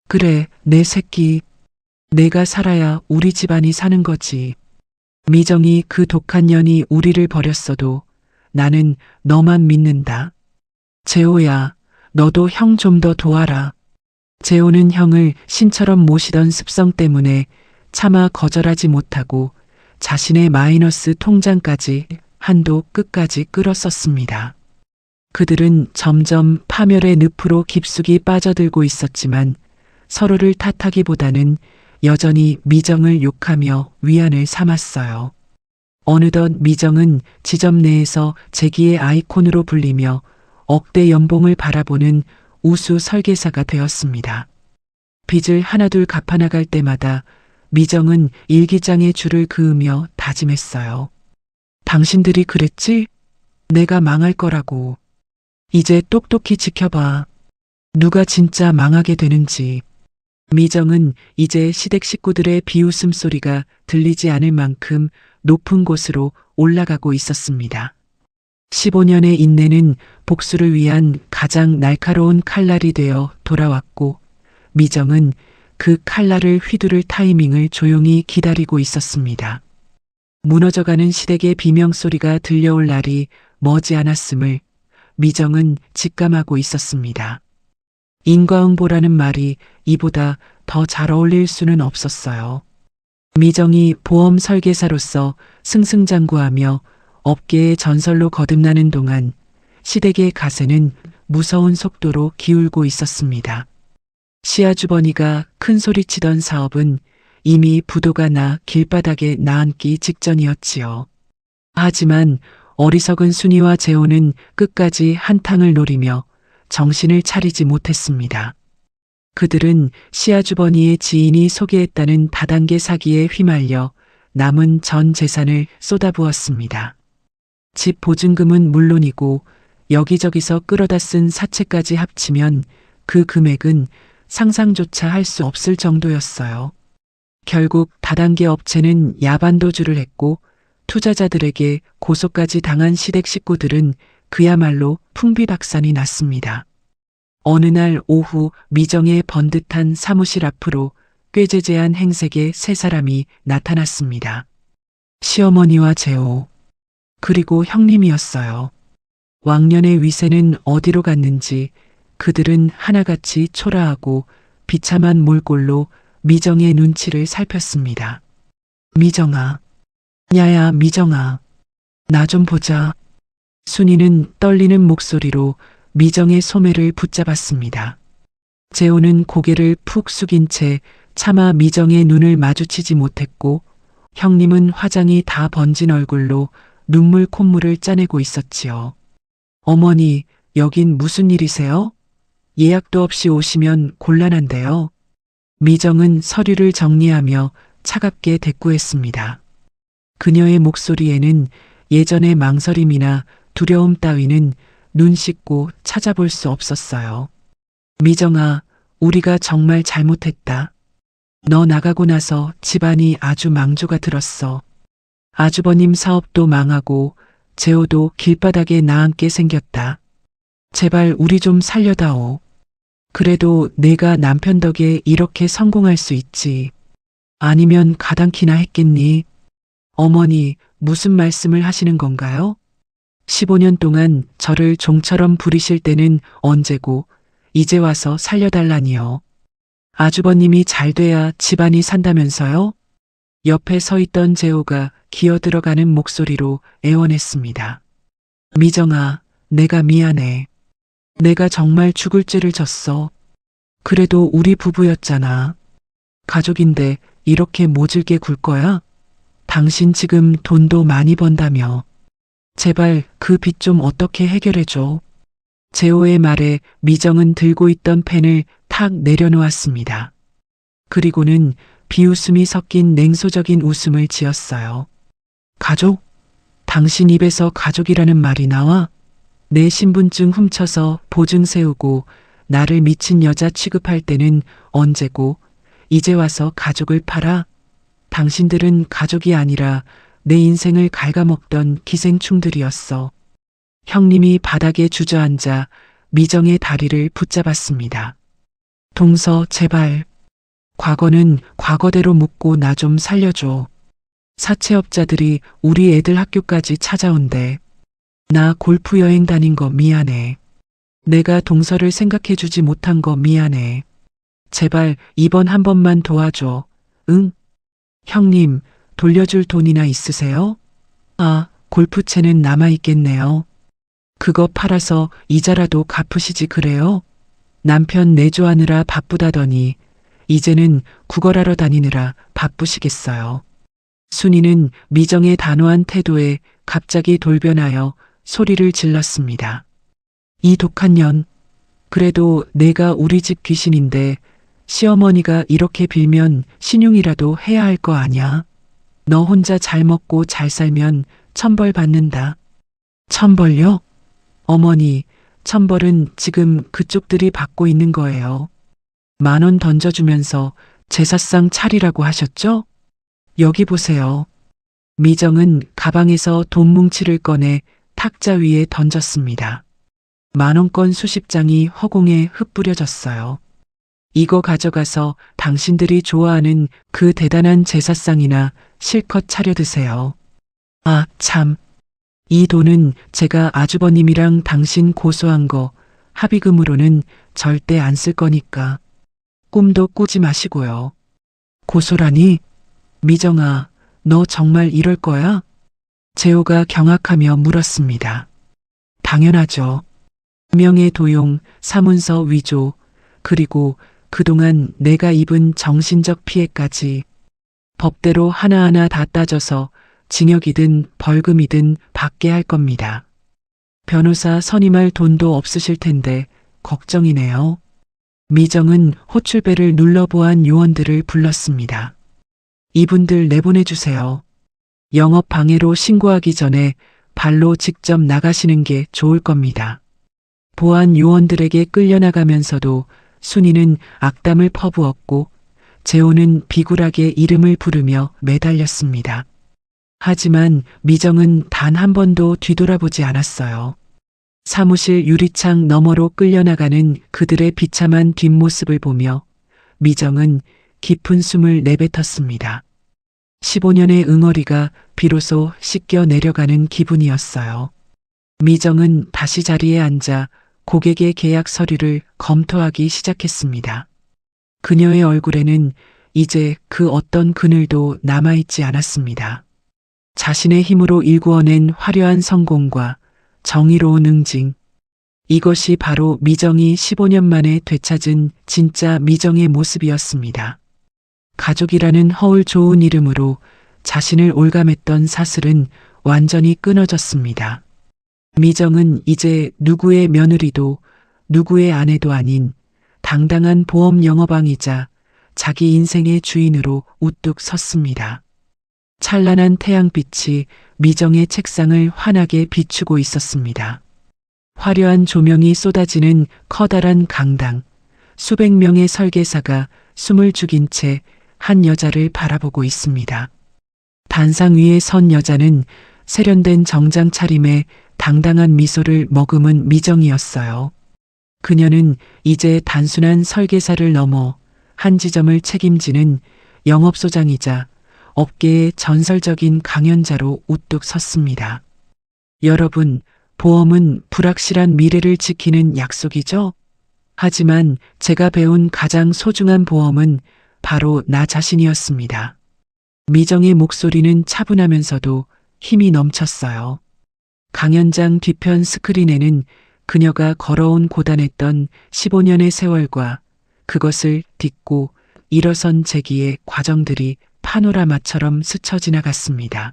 그래, 내 새끼. 내가 살아야 우리 집안이 사는 거지. 미정이 그 독한 년이 우리를 버렸어도 나는 너만 믿는다. 재호야, 너도 형 좀 더 도와라. 재호는 형을 신처럼 모시던 습성 때문에 차마 거절하지 못하고 자신의 마이너스 통장까지 한도 끝까지 끌었었습니다. 그들은 점점 파멸의 늪으로 깊숙이 빠져들고 있었지만 서로를 탓하기보다는 여전히 미정을 욕하며 위안을 삼았어요. 어느덧 미정은 지점 내에서 재기의 아이콘으로 불리며 억대 연봉을 바라보는 우수 설계사가 되었습니다. 빚을 하나둘 갚아나갈 때마다 미정은 일기장에 줄을 그으며 다짐했어요. 당신들이 그랬지? 내가 망할 거라고. 이제 똑똑히 지켜봐. 누가 진짜 망하게 되는지. 미정은 이제 시댁 식구들의 비웃음 소리가 들리지 않을 만큼 높은 곳으로 올라가고 있었습니다. 15년의 인내는 복수를 위한 가장 날카로운 칼날이 되어 돌아왔고 미정은 그 칼날을 휘두를 타이밍을 조용히 기다리고 있었습니다. 무너져가는 시댁의 비명소리가 들려올 날이 머지않았음을 미정은 직감하고 있었습니다. 인과응보라는 말이 이보다 더 잘 어울릴 수는 없었어요. 미정이 보험 설계사로서 승승장구하며 업계의 전설로 거듭나는 동안 시댁의 가세는 무서운 속도로 기울고 있었습니다. 시아주버니가 큰 소리치던 사업은 이미 부도가 나 길바닥에 나앉기 직전이었지요. 하지만 어리석은 순이와 재호는 끝까지 한탕을 노리며 정신을 차리지 못했습니다. 그들은 시아주버니의 지인이 소개했다는 다단계 사기에 휘말려 남은 전 재산을 쏟아부었습니다. 집 보증금은 물론이고 여기저기서 끌어다 쓴 사채까지 합치면 그 금액은 상상조차 할 수 없을 정도였어요. 결국 다단계 업체는 야반도주를 했고 투자자들에게 고소까지 당한 시댁 식구들은 그야말로 풍비박산이 났습니다. 어느 날 오후 미정의 번듯한 사무실 앞으로 꾀죄죄한 행색의 세 사람이 나타났습니다. 시어머니와 재호, 그리고 형님이었어요. 왕년의 위세는 어디로 갔는지 그들은 하나같이 초라하고 비참한 몰골로 미정의 눈치를 살폈습니다. 미정아, 야야 미정아, 나 좀 보자. 순이는 떨리는 목소리로 미정의 소매를 붙잡았습니다. 재호는 고개를 푹 숙인 채 차마 미정의 눈을 마주치지 못했고 형님은 화장이 다 번진 얼굴로 눈물 콧물을 짜내고 있었지요. 어머니, 여긴 무슨 일이세요? 예약도 없이 오시면 곤란한데요. 미정은 서류를 정리하며 차갑게 대꾸했습니다. 그녀의 목소리에는 예전의 망설임이나 두려움 따위는 눈 씻고 찾아볼 수 없었어요. 미정아, 우리가 정말 잘못했다. 너 나가고 나서 집안이 아주 망조가 들었어. 아주버님 사업도 망하고 재호도 길바닥에 나앉게 생겼다. 제발 우리 좀 살려다오. 그래도 내가 남편 덕에 이렇게 성공할 수 있지. 아니면 가당키나 했겠니? 어머니, 무슨 말씀을 하시는 건가요? 15년 동안 저를 종처럼 부리실 때는 언제고 이제 와서 살려달라니요. 아주버님이 잘 돼야 집안이 산다면서요? 옆에 서 있던 재호가 기어들어가는 목소리로 애원했습니다. 미정아, 내가 미안해. 내가 정말 죽을 죄를 졌어. 그래도 우리 부부였잖아. 가족인데 이렇게 모질게 굴 거야? 당신 지금 돈도 많이 번다며. 제발 그 빚 좀 어떻게 해결해줘. 재호의 말에 미정은 들고 있던 펜을 탁 내려놓았습니다. 그리고는 비웃음이 섞인 냉소적인 웃음을 지었어요. 가족? 당신 입에서 가족이라는 말이 나와? 내 신분증 훔쳐서 보증 세우고 나를 미친 여자 취급할 때는 언제고 이제 와서 가족을 팔아? 당신들은 가족이 아니라 내 인생을 갉아먹던 기생충들이었어. 형님이 바닥에 주저앉아 미정의 다리를 붙잡았습니다. 동서, 제발. 과거는 과거대로 묻고 나 좀 살려줘. 사채업자들이 우리 애들 학교까지 찾아온대. 나 골프 여행 다닌 거 미안해. 내가 동서를 생각해주지 못한 거 미안해. 제발 이번 한 번만 도와줘. 응? 형님, 돌려줄 돈이나 있으세요? 아, 골프채는 남아있겠네요. 그거 팔아서 이자라도 갚으시지 그래요? 남편 내조하느라 바쁘다더니 이제는 구걸하러 다니느라 바쁘시겠어요. 순이는 미정의 단호한 태도에 갑자기 돌변하여 소리를 질렀습니다. 이 독한 년, 그래도 내가 우리 집 귀신인데 시어머니가 이렇게 빌면 신용이라도 해야 할 거 아냐? 너 혼자 잘 먹고 잘 살면 천벌 받는다. 천벌요? 어머니, 천벌은 지금 그쪽들이 받고 있는 거예요. 10,000원 던져주면서 제사상 차리라고 하셨죠? 여기 보세요. 미정은 가방에서 돈 뭉치를 꺼내 탁자 위에 던졌습니다. 10,000원권 수십 장이 허공에 흩뿌려졌어요. 이거 가져가서 당신들이 좋아하는 그 대단한 제사상이나 실컷 차려 드세요. 아, 참. 이 돈은 제가 아주버님이랑 당신 고소한 거 합의금으로는 절대 안 쓸 거니까 꿈도 꾸지 마시고요. 고소라니? 미정아, 너 정말 이럴 거야? 재호가 경악하며 물었습니다. 당연하죠. 명예 도용, 사문서 위조, 그리고 그동안 내가 입은 정신적 피해까지 법대로 하나하나 다 따져서 징역이든 벌금이든 받게 할 겁니다. 변호사 선임할 돈도 없으실 텐데 걱정이네요. 미정은 호출벨을 눌러보안 요원들을 불렀습니다. 이분들 내보내주세요. 영업 방해로 신고하기 전에 발로 직접 나가시는 게 좋을 겁니다. 보안 요원들에게 끌려나가면서도 순이는 악담을 퍼부었고 재호는 비굴하게 이름을 부르며 매달렸습니다. 하지만 미정은 단 한 번도 뒤돌아보지 않았어요. 사무실 유리창 너머로 끌려나가는 그들의 비참한 뒷모습을 보며 미정은 깊은 숨을 내뱉었습니다. 15년의 응어리가 비로소 씻겨 내려가는 기분이었어요. 미정은 다시 자리에 앉아 고객의 계약 서류를 검토하기 시작했습니다. 그녀의 얼굴에는 이제 그 어떤 그늘도 남아있지 않았습니다. 자신의 힘으로 일구어낸 화려한 성공과 정의로운 응징. 이것이 바로 미정이 15년 만에 되찾은 진짜 미정의 모습이었습니다. 가족이라는 허울 좋은 이름으로 자신을 올감했던 사슬은 완전히 끊어졌습니다. 미정은 이제 누구의 며느리도 누구의 아내도 아닌 당당한 보험 영업왕이자 자기 인생의 주인으로 우뚝 섰습니다. 찬란한 태양빛이 미정의 책상을 환하게 비추고 있었습니다. 화려한 조명이 쏟아지는 커다란 강당, 수백 명의 설계사가 숨을 죽인 채 한 여자를 바라보고 있습니다. 단상 위에 선 여자는 세련된 정장 차림에 당당한 미소를 머금은 미정이었어요. 그녀는 이제 단순한 설계사를 넘어 한 지점을 책임지는 영업소장이자 업계의 전설적인 강연자로 우뚝 섰습니다. 여러분, 보험은 불확실한 미래를 지키는 약속이죠? 하지만 제가 배운 가장 소중한 보험은 바로 나 자신이었습니다. 미정의 목소리는 차분하면서도 힘이 넘쳤어요. 강연장 뒤편 스크린에는 그녀가 걸어온 고단했던 15년의 세월과 그것을 딛고 일어선 재기의 과정들이 파노라마처럼 스쳐 지나갔습니다.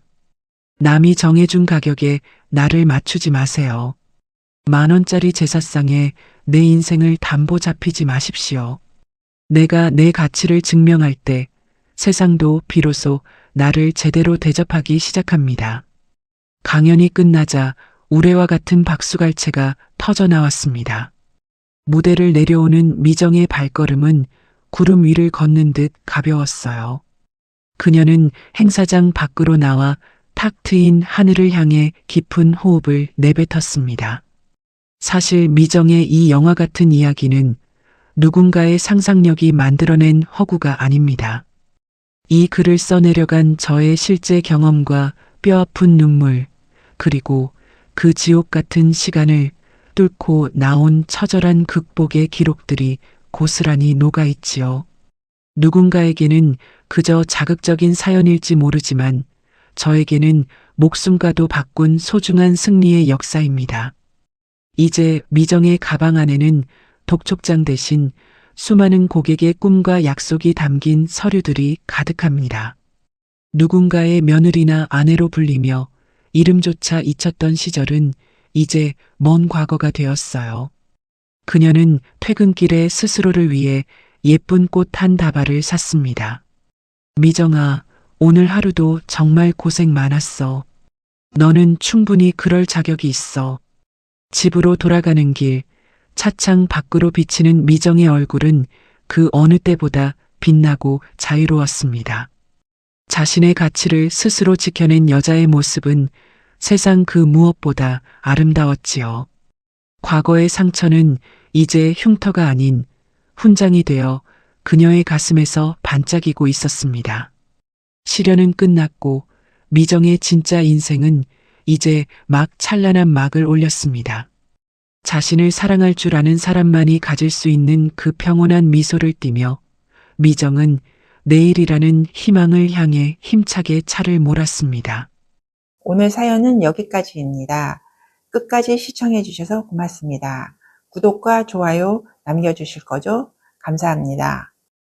남이 정해준 가격에 나를 맞추지 마세요. 10,000원짜리 제사상에 내 인생을 담보 잡히지 마십시오. 내가 내 가치를 증명할 때 세상도 비로소 나를 제대로 대접하기 시작합니다. 강연이 끝나자 우레와 같은 박수갈채가 터져나왔습니다. 무대를 내려오는 미정의 발걸음은 구름 위를 걷는 듯 가벼웠어요. 그녀는 행사장 밖으로 나와 탁 트인 하늘을 향해 깊은 호흡을 내뱉었습니다. 사실 미정의 이 영화 같은 이야기는 누군가의 상상력이 만들어낸 허구가 아닙니다. 이 글을 써내려간 저의 실제 경험과 뼈아픈 눈물, 그리고 그 지옥 같은 시간을 뚫고 나온 처절한 극복의 기록들이 고스란히 녹아있지요. 누군가에게는 그저 자극적인 사연일지 모르지만 저에게는 목숨과도 바꾼 소중한 승리의 역사입니다. 이제 미정의 가방 안에는 독촉장 대신 수많은 고객의 꿈과 약속이 담긴 서류들이 가득합니다. 누군가의 며느리나 아내로 불리며 이름조차 잊혔던 시절은 이제 먼 과거가 되었어요. 그녀는 퇴근길에 스스로를 위해 예쁜 꽃 한 다발을 샀습니다. 미정아, 오늘 하루도 정말 고생 많았어. 너는 충분히 그럴 자격이 있어. 집으로 돌아가는 길, 차창 밖으로 비치는 미정의 얼굴은 그 어느 때보다 빛나고 자유로웠습니다. 자신의 가치를 스스로 지켜낸 여자의 모습은 세상 그 무엇보다 아름다웠지요. 과거의 상처는 이제 흉터가 아닌 훈장이 되어 그녀의 가슴에서 반짝이고 있었습니다. 시련은 끝났고 미정의 진짜 인생은 이제 막 찬란한 막을 올렸습니다. 자신을 사랑할 줄 아는 사람만이 가질 수 있는 그 평온한 미소를 띠며 미정은 내일이라는 희망을 향해 힘차게 차를 몰았습니다. 오늘 사연은 여기까지입니다. 끝까지 시청해 주셔서 고맙습니다. 구독과 좋아요 남겨주실 거죠? 감사합니다.